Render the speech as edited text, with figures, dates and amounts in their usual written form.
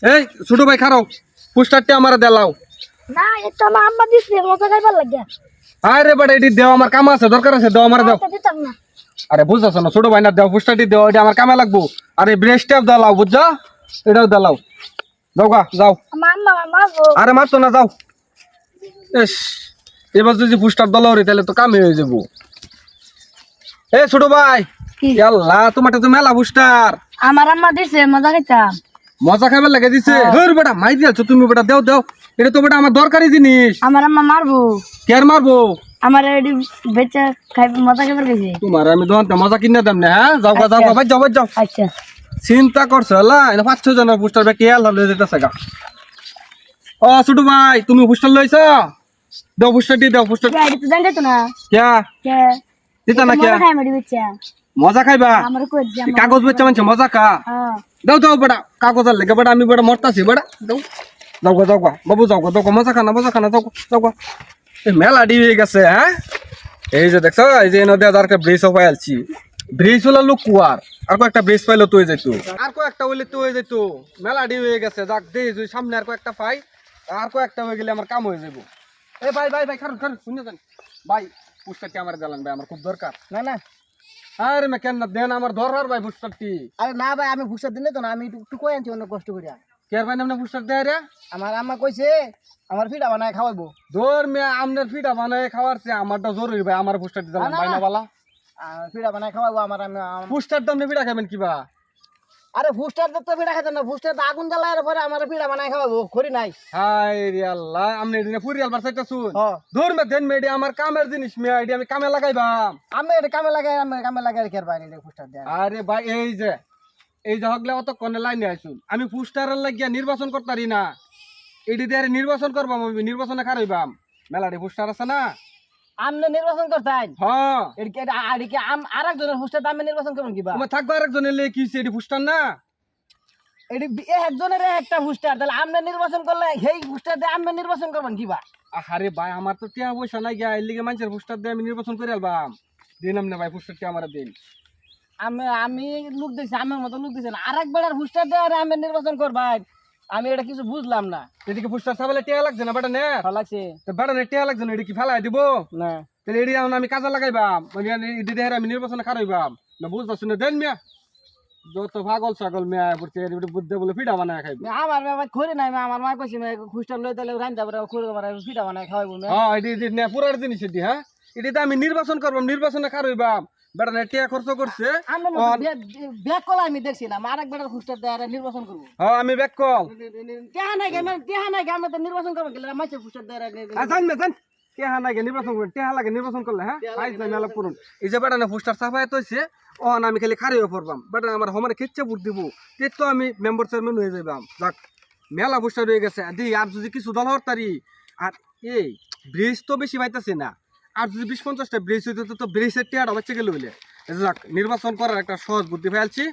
এই ছোট ভাই খারাও পোস্টারটা আমার দেলাও। না এটা আমার আম্মা দিছে মজা খাইবার লাগিয়া। আরে বেটা এটি দেও, আমার কাম আছে, দরকার আছে, দাও আমার দাও। এটা দিতাম না। আরে বুঝছ না ছোট ভাই, না দেও পোস্টারটি দেও, এটা আমার কামে লাগবো। আরে ব্রেস্ট ট্যাপ দাও বুঝছো, এটাও দাও। যাও গা যাও। আমার আম্মা মারবো। আরে মারতো না, যাও। এস এবার যদি পোস্টার দাও রে তাহলে তো কামে হয়ে যাবো। এ ছোট ভাই, কি? আল্লাহ তোমারটা তো মেলা পোস্টার। আমার আম্মা দিছে মজা খাইতাম। মজা খাইবার লাগে দিছে। ধর বেটা মাই দিয়েছো তুমি, বেটা দেও দেও। এটা তো বেটা আমার দরকারি জিনিস। আমার আম্মা মারবো। কেয়ার মারবো? আমার এডি বেচা খাইব মজা খাইবার গেছে। তোমার আমি দোকানতে মজা কিনে দাম না। হ্যাঁ যাও গা যাও গা, ভাই যাও ভাই যাও। আচ্ছা চিন্তা করছো হলা, এটা 5-6 জনের পোস্টার ব্যাগ কেয়াল হলে যেতেছে গা। ও ছোট ভাই তুমি পোস্টার লইছ? দাও পোস্টার দিয়ে দাও পোস্টার। গাড়ি তো জানতে তো না। ক্যা কে দিতা না ক্যা? মজা খাই মারি বেচা। মজা খাইবা? আমার কই দি আমার। কাগজ বেচা মানছে মজা খা। হ্যাঁ দাও দাও বেটা, কাগজ আর লেগে বেটা, আমি বেটা মরতাছি বেটা। দাও যাও গা যাও গা বাবু, যাও গা যাও গা, মজা খানা মজা খানা, যাও গা যাও গা। এই মেলা ডি হয়ে গেছে। হ্যাঁ এই যে দেখছো, এই যে নদী আর একটা ব্রিজ পাই আলছি। ব্রিজ হলো লোক কুয়ার, আর কয়েকটা ব্রিজ পাইলো তো হয়ে যেত, আর কয়েকটা হইলে তো হয়ে যেত। মেলা ডি হয়ে গেছে, যাক দে যদি সামনে আর কয়েকটা পাই, আর কয়েকটা হয়ে গেলে আমার কাম হয়ে যাবো। এই ভাই ভাই ভাই খারুন খারুন শুনে যান ভাই, পুস্তকটি আমার দিলেন ভাই, আমার খুব দরকার। না না আরে মে কেন না দেন আমার দরকার ভাই পুস্তকটি। আরে না ভাই, আমি ভুষার দিনে তো না, আমি একটু কই আনছি অনেক কষ্ট করিয়া। কেয়ার ভাই নামনে পুস্তক দেয় রে? আমার আম্মা কইছে আমার ফিডা বানায় খাওয়াইবো। দৌড় মে আমনের ফিটা বানায় খাওয়ার চেয়ে আমারটা জরুরি ভাই, আমার পুস্তকটি দিলেন ভাই না বালা। ফিডা বানায় খাওয়াইবো আমার পুস্টার দাম ফিটা খাবেন কিবা? আরে ভুস্টার তো ফিডা খাইতাম না, ভুস্টার তো আগুন জ্বালায় পরে আমার ফিডা বানায় খাওয়াবো, খড়ি নাই। হাই রে আল্লাহ, আমনে এদিনে ফুরি আলবার চাইতা শুন। হ দূর মে দেন মেডি আমার কামের জিনিস মে, আইডি আমি কামে লাগাইবাম। আমি এটা কামে লাগাই রেখে বাইরে ভুস্টার দেয়। আরে ভাই এই যে হগলে অত কোনে লাইনে আইছুন, আমি পুস্টারের লাগিয়া নির্বাচন করতারি না। এডি দিয়ে নির্বাচন করবাম, আমি নির্বাচনে খারাইবাম। মেলাডি পুস্টার আছে না? আমনে নির্বাচন করতেন হ্যাঁ এদিকে আরেকজনের ভুস্টার আমি নির্বাচন করবেন কিবা? তোমার থাকবো আরেকজনের লে কি এডি পুস্টার না? এটি একজনের একটা ভুস্টার, তাহলে আমনে নির্বাচন করলে সেই ভুস্টার দিয়ে আমনে নির্বাচন করবেন কিবা? আরে ভাই আমার তো টিয়া পয়সা নাই গিয়া, এর লিগে মানুষের পুস্টার দিয়ে আমি নির্বাচন করে আলবাম। দিন আমনে ভাই পুস্টারটি আমার দিন। আমি লোক দেখছি, আমার মতো লোক দেখছি না, আরেক বেলার ভুস্টার দিয়ে আর আমি নির্বাচন করবাই, আমি এটা কিছু বুঝলাম না। এদিকে পুস্টার সাবেলে টিয়া লাগছে না বেটা নে? ভালো লাগছে তো বেটা নে টিয়া লাগছে না, এডি কি ফেলাই দিব? না? তাহলে এডি আমি কাজে লাগাইবাম, এডি দিয়ে আমি নির্বাচনে খারাইবাম না, বুঝতেছ না? দেন মিয়া যত পাগল ছাগল মিয়া পড়ছে, এডি বুদ্ধে বলে ফিডা বানায় খাইবে। আমার বাবা খড়ি নাই, আমার মা কইছে ভুস্টার লই তাহলে রান্দা পরে খড়ি ফিটা বানায় খাওয়াইবো না। হ্যাঁ এডি নে পুরার জিনিস এডি। হ্যাঁ এডি আমি নির্বাচন করবাম, নির্বাচনে খারাইবাম। বেটা নে টিয়া খরচ করছে। ব্যাগ কলা আমি দেখছি না, আরেক বেটার ভুস্টার দিয়ে আর নির্বাচন করবো। হ্যাঁ আমি ব্যাক কল টেহা নাই আমি তো নির্বাচন করবো গেলে মাঝে ভুস্টার দিয়ে জান না জান টেহা লাগে নির্বাচন করে, টেহা লাগে নির্বাচন করলে। হ্যাঁ আইজ না মেলা পুরুন এই যে বেটা না পোস্টার ছাপায় তৈছে, ও না আমি খালি খারিও পড়বাম। বেটা আমার হোমারে কিচ্ছে বুট দিব, তো আমি মেম্বার চেয়ারম্যান হয়ে যাইবাম। যাক মেলা পোস্টার হয়ে গেছে দি, আর যদি কিছু দল হরতারি। আর এই ব্রিজ তো বেশি পাইতেছে না, আর যদি 20-50টা ব্রিজ হইতো তো ব্রিজের টেয়াটা বাচ্চা গেলে হইলে। যাক নির্বাচন করার একটা সহজ বুদ্ধি ফেলছি।